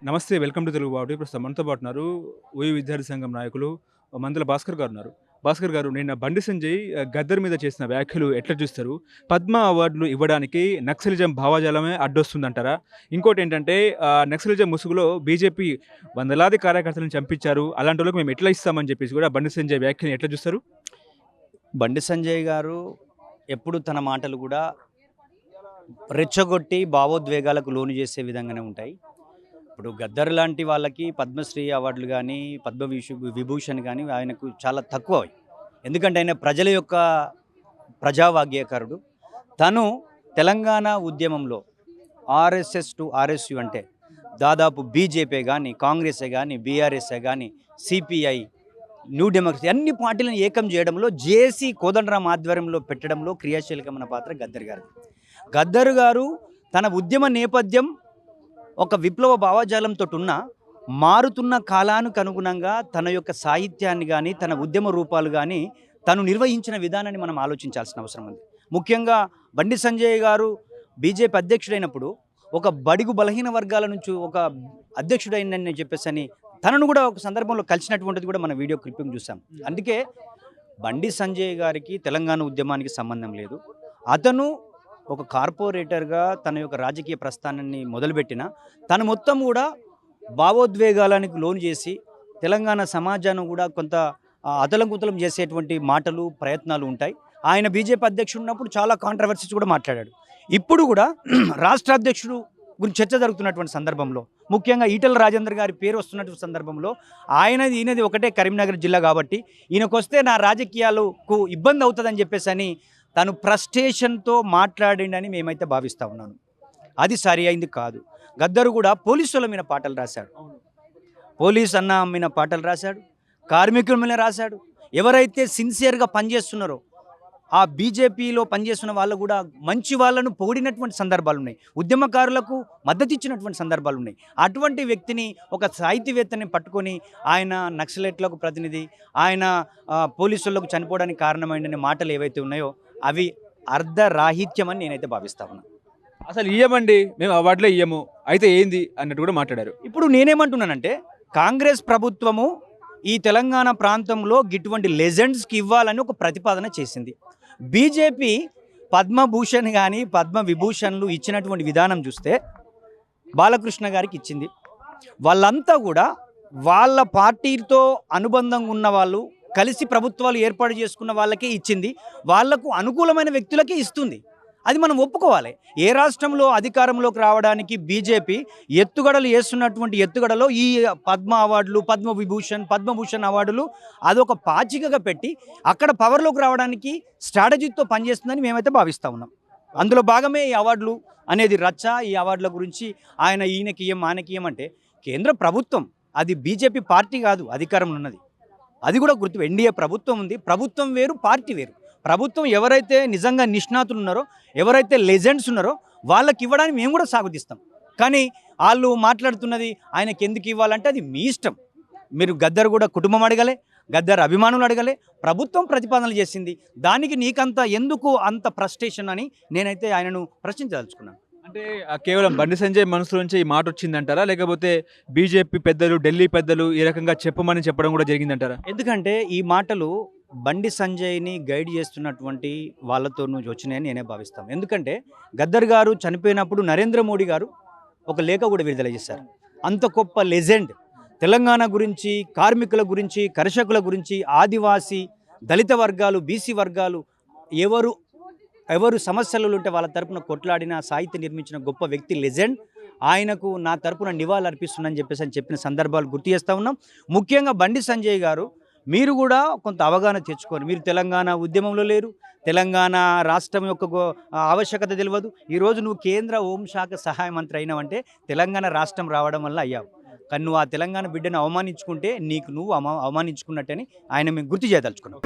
నమస్తే. Welcome to Telugu Bavuti. ప్రస్తుతం మనతో పాటు ఉన్నారు ఓయూ విద్యార్థి సంఘం నాయకులు మందెల భాస్కర్ గారు ఉన్నారు. భాస్కర్ గారు, నిన్న బండి సంజయ్ గద్దర్ మీద చేసిన వ్యాఖ్యలు ఎట్లా చూస్తారు? పద్మ అవార్డులు ఇవ్వడానికి నక్సలిజం భావజాలమే అడ్డొస్తుందంటారా? ఇంకోటేంటంటే నక్సలిజం ముసుగులో బీజేపీ వందలాది కార్యకర్తలను చంపించారు. అలాంటోళ్ళకి మేము ఎట్లా ఇస్తామని చెప్పేసి కూడా బండి సంజయ్ వ్యాఖ్యని ఎట్లా చూస్తారు? బండి సంజయ్ గారు ఎప్పుడు తన మాటలు కూడా రెచ్చగొట్టి భావోద్వేగాలకు లోను చేసే విధంగానే ఉంటాయి. ఇప్పుడు గద్దర్ లాంటి వాళ్ళకి పద్మశ్రీ అవార్డులు కానీ విభూషణ్ కానీ ఆయనకు చాలా తక్కువ. ఎందుకంటే ఆయన ప్రజల యొక్క ప్రజావాగ్యకారుడు. తను తెలంగాణ ఉద్యమంలో ఆర్ఎస్ఎస్ టు ఆర్ఎస్యు అంటే దాదాపు బీజేపీ కానీ, కాంగ్రెసే కానీ, బీఆర్ఎస్ఏ కానీ, సిపిఐ, న్యూ డెమోక్రసీ అన్ని పార్టీలను ఏకం చేయడంలో జేసీ కోదండరాం ఆధ్వర్యంలో పెట్టడంలో క్రియాశీలకమైన పాత్ర గద్దర్ గారు. గద్దర్ గారు తన ఉద్యమ నేపథ్యం ఒక విప్లవ భావజాలంతో ఉన్న మారుతున్న కాలానికి అనుగుణంగా తన యొక్క సాహిత్యాన్ని కానీ, తన ఉద్యమ రూపాలు కానీ తను నిర్వహించిన విధానాన్ని మనం ఆలోచించాల్సిన అవసరం ఉంది. ముఖ్యంగా బండి సంజయ్ గారు బీజేపీ అధ్యక్షుడైనప్పుడు ఒక బడుగు బలహీన వర్గాల నుంచి ఒక అధ్యక్షుడైందని చెప్పేసి తనను కూడా ఒక సందర్భంలో కలిసినటువంటిది కూడా మన వీడియో క్లిప్పింగ్ చూసాం. అందుకే బండి సంజయ్ గారికి తెలంగాణ ఉద్యమానికి సంబంధం లేదు. అతను ఒక కార్పొరేటర్గా తన యొక్క రాజకీయ ప్రస్థానాన్ని మొదలుపెట్టిన తను మొత్తం కూడా భావోద్వేగాలకు లోను చేసి తెలంగాణ సమాజాన్ని కూడా కొంత అతలంకుతలం చేసేటువంటి మాటలు ప్రయత్నాలు ఉంటాయి. ఆయన బీజేపీ అధ్యక్షుడు ఉన్నప్పుడు చాలా కాంట్రవర్సీస్ కూడా మాట్లాడాడు. ఇప్పుడు కూడా రాష్ట్ర అధ్యక్షుడు గురించి చర్చ జరుగుతున్నటువంటి సందర్భంలో, ముఖ్యంగా ఈటల రాజేందర్ గారి పేరు వస్తున్నటువంటి సందర్భంలో ఈయనది ఒకటే కరీంనగర్ జిల్లా కాబట్టి ఈయనకు వస్తే నా రాజకీయాలకు ఇబ్బంది అవుతుందని చెప్పేసి తను ఫ్రస్ట్రేషన్తో మాట్లాడిండని మేమైతే భావిస్తూ ఉన్నాను. అది సరి అయింది కాదు. గద్దరు కూడా పోలీసుల మీద పాటలు రాశాడు, పోలీస్ అన్న మీద పాటలు రాశాడు, కార్మికుల మీద రాశాడు. ఎవరైతే సిన్సియర్గా పనిచేస్తున్నారో ఆ బీజేపీలో పనిచేస్తున్న వాళ్ళు కూడా మంచి వాళ్ళను పొగిడినటువంటి సందర్భాలు ఉన్నాయి, ఉద్యమకారులకు మద్దతు ఇచ్చినటువంటి సందర్భాలు ఉన్నాయి. అటువంటి వ్యక్తిని, ఒక సాహితీవేత్తని పట్టుకొని ఆయన నక్సలైట్లకు ప్రతినిధి, ఆయన పోలీసులకు చనిపోవడానికి కారణమైన మాటలు ఏవైతే ఉన్నాయో అవి అర్ధరాహిత్యమని నేనైతే భావిస్తా ఉన్నాను. అసలు ఇయ్యమండి, మేము అవార్డులే ఇయ్యము, అయితే ఏంది అన్నట్టు కూడా మాట్లాడారు. ఇప్పుడు నేనేమంటున్నానంటే కాంగ్రెస్ ప్రభుత్వము ఈ తెలంగాణ ప్రాంతంలో ఇటువంటి లెజెండ్స్కి ఇవ్వాలని ఒక ప్రతిపాదన చేసింది. బీజేపీ పద్మభూషణ్ కానీ పద్మవిభూషణ్లు ఇచ్చినటువంటి విధానం చూస్తే బాలకృష్ణ గారికి ఇచ్చింది. వాళ్ళంతా కూడా వాళ్ళ పార్టీతో అనుబంధంగా ఉన్న వాళ్ళు, కలిసి ప్రభుత్వాలు ఏర్పాటు చేసుకున్న వాళ్ళకే ఇచ్చింది, వాళ్లకు అనుకూలమైన వ్యక్తులకే ఇస్తుంది. అది మనం ఒప్పుకోవాలి. ఏ రాష్ట్రంలో అధికారంలోకి రావడానికి బీజేపీ ఎత్తుగడలు వేస్తున్నటువంటి ఎత్తుగడలో ఈ పద్మ అవార్డులు, పద్మభూషణ్ అవార్డులు అదొక పాచికగా పెట్టి అక్కడ పవర్లోకి రావడానికి స్ట్రాటజీతో పనిచేస్తుందని మేమైతే భావిస్తూ ఉన్నాం. అందులో భాగమే ఈ అవార్డులు అనేది రచ్చ. ఈ అవార్డుల గురించి ఆయనకి అంటే కేంద్ర ప్రభుత్వం, అది బీజేపీ పార్టీ కాదు అధికారంలో ఉన్నది. అది కూడా గుర్తు. ఎన్డీఏ ప్రభుత్వం ఉంది. ప్రభుత్వం వేరు, పార్టీ వేరు. ప్రభుత్వం ఎవరైతే నిజంగా నిష్ణాతులు ఉన్నారో, ఎవరైతే లెజెండ్స్ ఉన్నారో వాళ్ళకి ఇవ్వడానికి మేము కూడా స్వాగతిస్తాం. కానీ వాళ్ళు మాట్లాడుతున్నది ఆయనకి ఎందుకు ఇవ్వాలంటే అది మీ ఇష్టం. మీరు గద్దర్ కూడా కుటుంబం అడగలే, గద్దర్ అభిమానులు అడగలే, ప్రభుత్వం ప్రతిపాదనలు చేసింది. దానికి నీకంత ఎందుకు అంత ఫ్రస్ట్రేషన్ అని నేనైతే ఆయనను ప్రశ్నించదలుచుకున్నాను. అంటే కేవలం బండి సంజయ్ మనసులో నుంచి ఈ మాట వచ్చిందంటారా, లేకపోతే బీజేపీ పెద్దలు, ఢిల్లీ పెద్దలు ఈ రకంగా చెప్పమని చెప్పడం కూడా జరిగిందంటారా? ఎందుకంటే ఈ మాటలు బండి సంజయ్ని గైడ్ చేస్తున్నటువంటి వాళ్ళతో నుంచి వచ్చినాయని నేనే భావిస్తాను. ఎందుకంటే గద్దర్ గారు చనిపోయినప్పుడు నరేంద్ర మోడీ గారు ఒక లేఖ కూడా విడుదల చేశారు. అంత గొప్ప లెజెండ్ తెలంగాణ గురించి, కార్మికుల గురించి, కర్షకుల గురించి, ఆదివాసీ, దళిత వర్గాలు, బీసీ వర్గాలు ఎవరు సమస్యలు ఉంటే వాళ్ళ తరపున కొట్లాడిన, సాహిత్య నిర్మించిన గొప్ప వ్యక్తి, లెజెండ్. ఆయనకు నా తరపున నివాళులు అర్పిస్తున్నానని చెప్పిన సందర్భాలు గుర్తు చేస్తూ ఉన్నాం. ముఖ్యంగా బండి సంజయ్ గారు, మీరు కూడా కొంత అవగాహన తెచ్చుకోరు. మీరు తెలంగాణ ఉద్యమంలో లేరు, తెలంగాణ రాష్ట్రం యొక్క ఆవశ్యకత తెలియదు. ఈరోజు నువ్వు కేంద్ర హోంశాఖ సహాయ మంత్రి అయినావంటే తెలంగాణ రాష్ట్రం రావడం వల్ల అయ్యావు. కానీ నువ్వు ఆ తెలంగాణ బిడ్డను అవమానించుకుంటే నీకు నువ్వు అవమానించుకున్నట్టని ఆయన మేము గుర్తు చేయదలుచుకున్నావు.